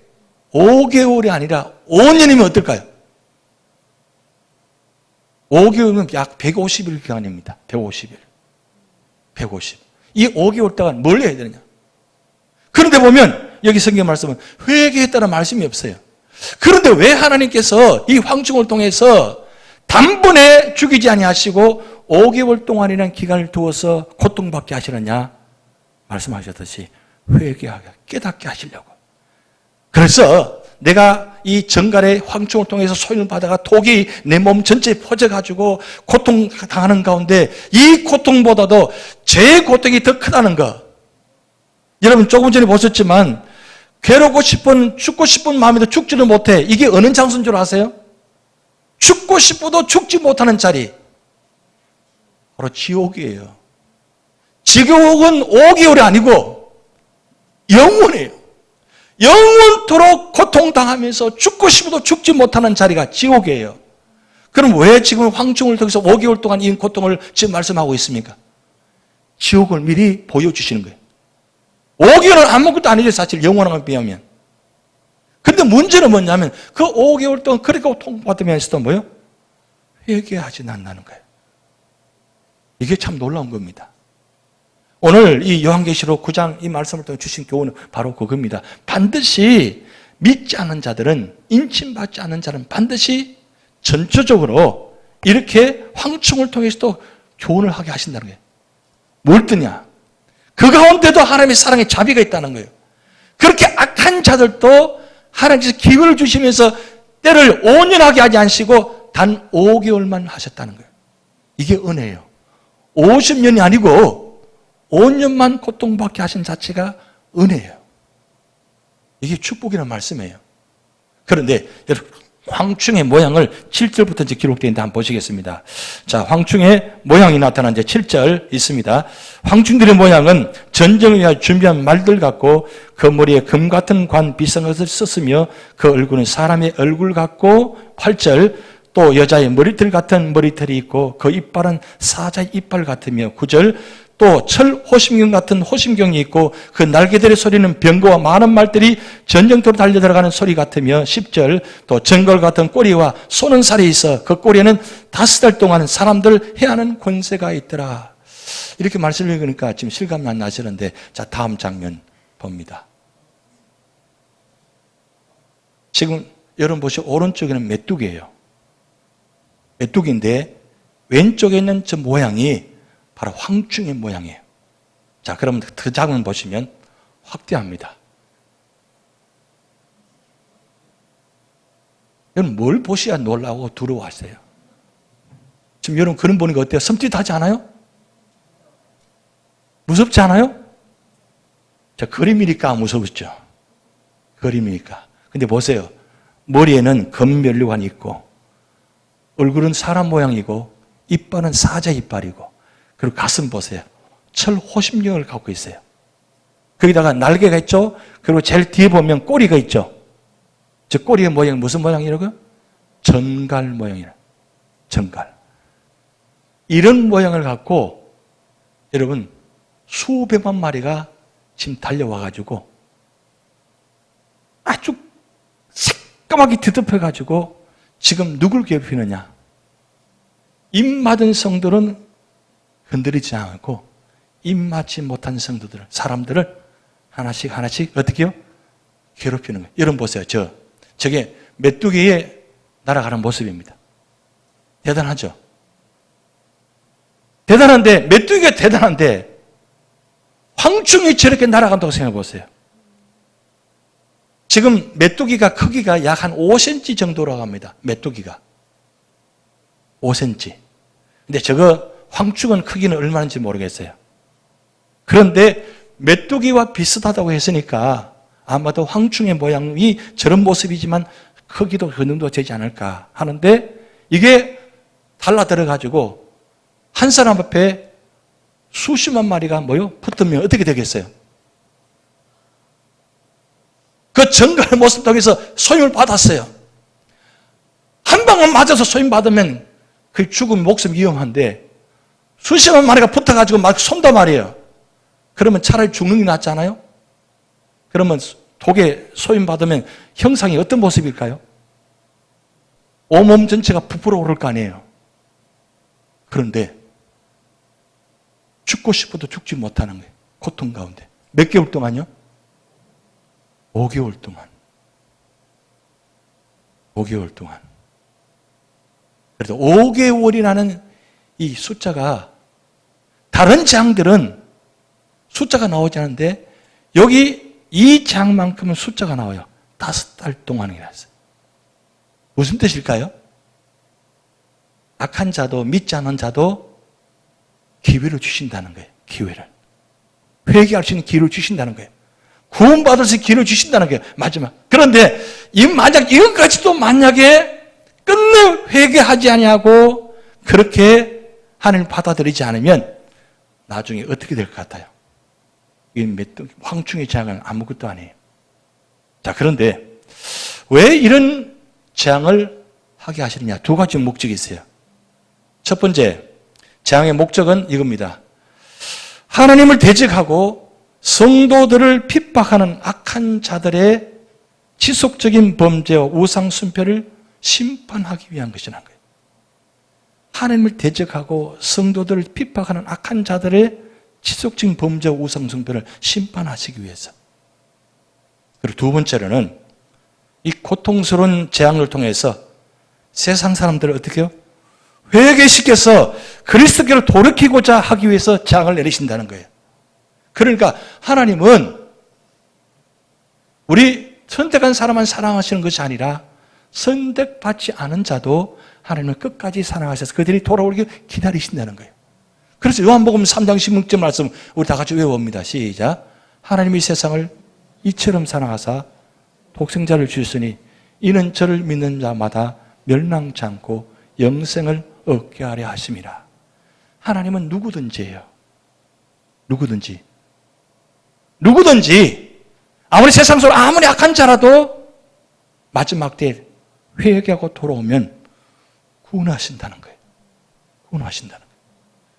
Speaker 1: 5개월이 아니라 5년이면 어떨까요? 5개월이면 약 150일 기간입니다. 150일. 150. 이 5개월 동안 뭘 해야 되느냐? 그런데 보면 여기 성경 말씀은 회개했다는 말씀이 없어요. 그런데 왜 하나님께서 이 황충을 통해서 단번에 죽이지 아니하시고 5개월 동안이라는 기간을 두어서 고통받게 하시느냐? 말씀하셨듯이 회개하게 깨닫게 하시려고. 그래서 내가 이 정갈의 황충을 통해서 소인을 받아가 독이 내 몸 전체에 퍼져가지고 고통당하는 가운데 이 고통보다도 제 고통이 더 크다는 거. 여러분 조금 전에 보셨지만 괴롭고 싶은 죽고 싶은 마음에도 죽지를 못해. 이게 어느 장소인 줄 아세요? 죽고 싶어도 죽지 못하는 자리. 바로 지옥이에요. 지옥은 5개월이 아니고 영원해요. 영원토록 고통당하면서 죽고 싶어도 죽지 못하는 자리가 지옥이에요. 그럼 왜 지금 황충을 통해서 5개월 동안 이 고통을 지금 말씀하고 있습니까? 지옥을 미리 보여주시는 거예요. 5개월은 아무것도 아니죠, 사실 영원한 걸 비하면. 근데 문제는 뭐냐면 그 5개월 동안 그렇게 고통받으면서도 뭐요? 회개하지 않는다는 거예요. 이게 참 놀라운 겁니다. 오늘 이 요한계시록 9장 이 말씀을 통해 주신 교훈은 바로 그겁니다. 반드시 믿지 않는 자들은, 인침받지 않는 자는 반드시 전체적으로 이렇게 황충을 통해서도 교훈을 하게 하신다는 거예요. 뭘 뜨냐? 그 가운데도 하나님의 사랑의 자비가 있다는 거예요. 그렇게 악한 자들도 하나님께서 기회를 주시면서 때를 온전하게 하지 않으시고 단 5개월만 하셨다는 거예요. 이게 은혜예요. 50년이 아니고 5년만 고통받게 하신 자체가 은혜예요. 이게 축복이라는 말씀이에요. 그런데 여러분, 황충의 모양을 7절부터 이제 기록되어 있는데 한번 보시겠습니다. 자, 황충의 모양이 나타난 이제 7절 있습니다. 황충들의 모양은 전쟁을 위하여 준비한 말들 같고 그 머리에 금 같은 관 비싼 것을 썼으며 그 얼굴은 사람의 얼굴 같고 8절 또 여자의 머리털 같은 머리털이 있고 그 이빨은 사자의 이빨 같으며 9절 또 철 호심경 같은 호심경이 있고 그 날개들의 소리는 병거와 많은 말들이 전쟁터로 달려 들어가는 소리 같으며 10절 또 정걸 같은 꼬리와 쏘는 살이 있어 그 꼬리에는 5달 동안 사람들 해하는 권세가 있더라. 이렇게 말씀을 읽으니까 지금 실감이 안 나시는데 자, 다음 장면 봅니다. 지금 여러분 보시오. 오른쪽에는 메뚜기예요. 메뚜기인데 왼쪽에 있는 저 모양이 바로 황충의 모양이에요. 자, 그러면 그 장면 보시면 확대합니다. 여러분 뭘 보셔야 놀라고 두려워하세요? 지금 여러분 그림 보니까 어때요? 섬찟하지 않아요? 무섭지 않아요? 자, 그림이니까 무섭죠. 그림이니까. 근데 보세요. 머리에는 금면류관이 있고 얼굴은 사람 모양이고 이빨은 사자 이빨이고 그리고 가슴 보세요. 철 호심경을 갖고 있어요. 거기다가 날개가 있죠. 그리고 제일 뒤에 보면 꼬리가 있죠. 저 꼬리의 모양이 무슨 모양이라고요? 전갈 모양이에요. 전갈. 이런 모양을 갖고 여러분 수백만 마리가 지금 달려와가지고 아주 새까맣게 뒤덮여가지고 지금 누굴 괴롭히느냐? 입맞은 성들은 흔들리지 않고 입맞지 못한 성도들, 사람들을 하나씩 어떻게 해요? 괴롭히는 거예요. 여러분 보세요. 저게 메뚜기에 날아가는 모습입니다. 대단하죠? 대단한데, 메뚜기가 대단한데 황충이 저렇게 날아간다고 생각해 보세요. 지금 메뚜기가 크기가 약 한 5cm 정도라고 합니다. 메뚜기가. 5cm. 근데 저거 황충은 크기는 얼마인지 모르겠어요. 그런데 메뚜기와 비슷하다고 했으니까 아마도 황충의 모양이 저런 모습이지만 크기도 그 정도 되지 않을까 하는데 이게 달라들어가지고 한 사람 앞에 수십만 마리가 붙으면 어떻게 되겠어요? 그 정갈의 모습 통해서 소임을 받았어요. 한 방은 맞아서 소임 받으면 그 죽음 목숨 위험한데 수십만 마리가 붙어가지고 막 쏜단 말이에요. 그러면 차라리 죽는 게 낫지 않아요? 그러면 독에 소임받으면 형상이 어떤 모습일까요? 온몸 전체가 부풀어 오를 거 아니에요. 그런데 죽고 싶어도 죽지 못하는 거예요. 고통 가운데. 몇 개월 동안요? 5개월 동안. 5개월 동안. 그래도 5개월이라는 이 숫자가 다른 장들은 숫자가 나오지 않는데 여기 이 장만큼은 숫자가 나와요. 5달 동안이라 했어요. 무슨 뜻일까요? 악한 자도 믿지 않은 자도 기회를 주신다는 거예요. 기회를. 회개할 수 있는 기회를 주신다는 거예요. 구원받을 수 있는 기회를 주신다는 거예요. 마지막. 그런데 만약 이것까지도 만약에 끝내 회개하지 아니하고 그렇게 하나님을 받아들이지 않으면 나중에 어떻게 될 것 같아요? 황충의 재앙은 아무것도 아니에요. 자, 그런데 왜 이런 재앙을 하게 하시느냐? 두 가지 목적이 있어요. 첫 번째, 재앙의 목적은 이겁니다. 하나님을 대적하고 성도들을 핍박하는 악한 자들의 지속적인 범죄와 우상 숭배를 심판하기 위한 것이라는 거예요. 하나님을 대적하고 성도들을 핍박하는 악한 자들의 지속적인 범죄와 우상 숭배를 심판하시기 위해서. 그리고 두 번째로는 이 고통스러운 재앙을 통해서 세상 사람들을 어떻게 해요? 회개시켜서 그리스도께로 돌이키고자 하기 위해서 재앙을 내리신다는 거예요. 그러니까 하나님은 우리 선택한 사람만 사랑하시는 것이 아니라 선택받지 않은 자도 하나님을 끝까지 사랑하셔서 그들이 돌아오길 기다리신다는 거예요. 그래서 요한복음 3장 16절 말씀 우리 다 같이 외워봅니다. 시작. 하나님이 세상을 이처럼 사랑하사 독생자를 주셨으니 이는 저를 믿는 자마다 멸망치 않고 영생을 얻게 하려 하심이라. 하나님은 누구든지예요. 누구든지 아무리 세상 속으로 아무리 악한 자라도 마지막 때에 회개하고 돌아오면 구원하신다는 거예요. 구원하신다는 거예요.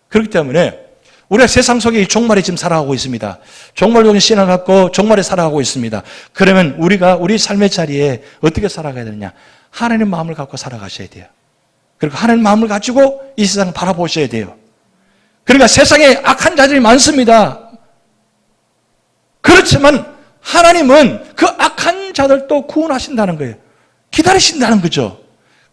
Speaker 1: 그렇기 때문에 우리가 세상 속에 이 종말에 지금 살아가고 있습니다. 종말적인 신앙을 갖고 종말에 살아가고 있습니다. 그러면 우리가 우리 삶의 자리에 어떻게 살아가야 되느냐? 하나님 마음을 갖고 살아가셔야 돼요. 그리고 하나님 마음을 가지고 이 세상을 바라보셔야 돼요. 그러니까 세상에 악한 자들이 많습니다. 그렇지만 하나님은 그 악한 자들도 구원하신다는 거예요. 기다리신다는 거죠.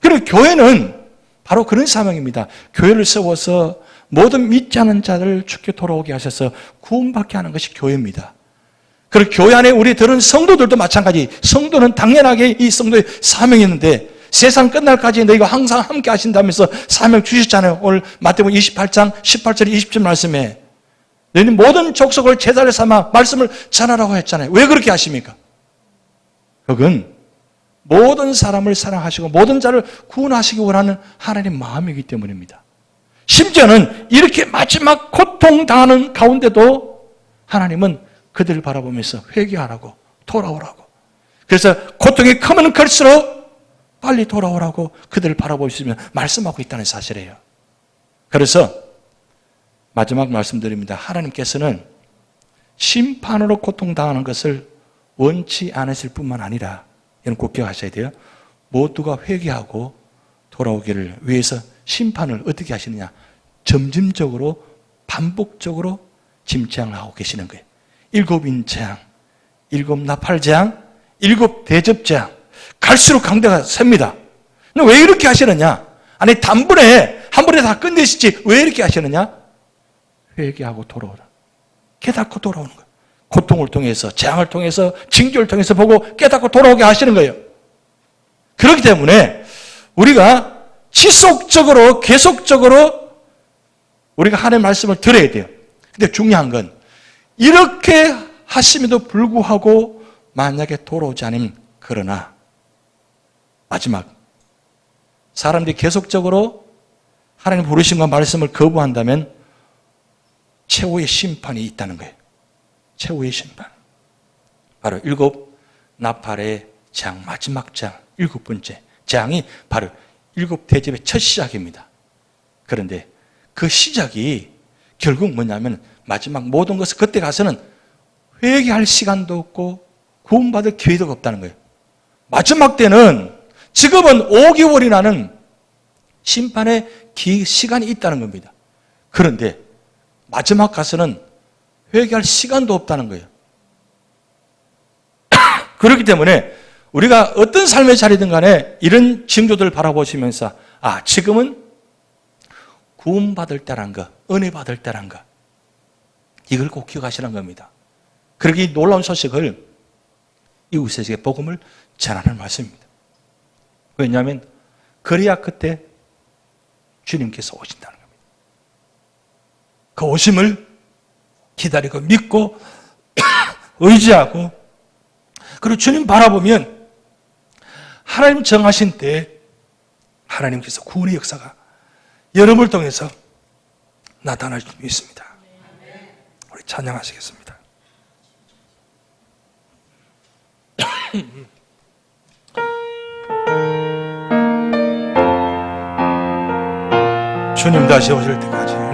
Speaker 1: 그리고 교회는 바로 그런 사명입니다. 교회를 세워서 모든 믿지 않은 자들을 주께 돌아오게 하셔서 구원받게 하는 것이 교회입니다. 그리고 교회 안에 우리들은 성도들도 마찬가지. 성도는 당연하게 이 성도의 사명이 있는데 세상 끝날까지 너희가 항상 함께 하신다면서 사명 주셨잖아요. 오늘 마태복음 28장 18절 20절 말씀에 너희는 모든 족속을 제자를 삼아 말씀을 전하라고 했잖아요. 왜 그렇게 하십니까? 그건 모든 사람을 사랑하시고 모든 자를 구원하시기 원하는 하나님의 마음이기 때문입니다. 심지어는 이렇게 마지막 고통당하는 가운데도 하나님은 그들을 바라보면서 회개하라고 돌아오라고. 그래서 고통이 크면 클수록 빨리 돌아오라고 그들을 바라보시면 말씀하고 있다는 사실이에요. 그래서 마지막 말씀드립니다. 하나님께서는 심판으로 고통당하는 것을 원치 않으실 뿐만 아니라 이런 꼭 기억하셔야 돼요. 모두가 회개하고 돌아오기를 위해서 심판을 어떻게 하시느냐? 점진적으로 반복적으로 짐재앙을 하고 계시는 거예요. 7인 재앙, 7 나팔 재앙, 7 대접 재앙. 갈수록 강도가 셉니다. 근데 왜 이렇게 하시느냐? 아니 단번에 한 번에 다 끝내시지 왜 이렇게 하시느냐? 회개하고 돌아오라. 깨닫고 돌아오는 거예요. 고통을 통해서, 재앙을 통해서, 징조를 통해서 보고 깨닫고 돌아오게 하시는 거예요. 그렇기 때문에 우리가 지속적으로 계속적으로 우리가 하나님의 말씀을 들어야 돼요. 근데 중요한 건 이렇게 하심에도 불구하고 만약에 돌아오지 않으면 그러나 마지막 사람들이 계속적으로 하나님 부르심과 말씀을 거부한다면 최후의 심판이 있다는 거예요. 최후의 심판. 바로 7 나팔의 재앙, 마지막 재앙, 7번째 재앙이 바로 7 대접의 첫 시작입니다. 그런데 그 시작이 결국 뭐냐면 마지막 모든 것을 그때 가서는 회개할 시간도 없고 구원받을 기회도 없다는 거예요. 마지막 때는 지금은 5개월이라는 심판의 시간이 있다는 겁니다. 그런데 마지막 가서는 회개할 시간도 없다는 거예요. 그렇기 때문에 우리가 어떤 삶의 자리든 간에 이런 징조들을 바라보시면서 지금은 구원받을 때란 거, 은혜 받을 때란 거, 이걸 꼭 기억하시는 겁니다. 그렇게 이 놀라운 소식을 이웃에게 복음을 전하는 말씀입니다. 왜냐하면 그래야 그때 주님께서 오신다는 겁니다. 그 오심을 기다리고 믿고 의지하고, 그리고 주님 바라보면 하나님 정하신 때에 하나님께서 구원의 역사가 여러분을 통해서 나타날 수 있습니다. 우리 찬양하시겠습니다. 주님 다시 오실 때까지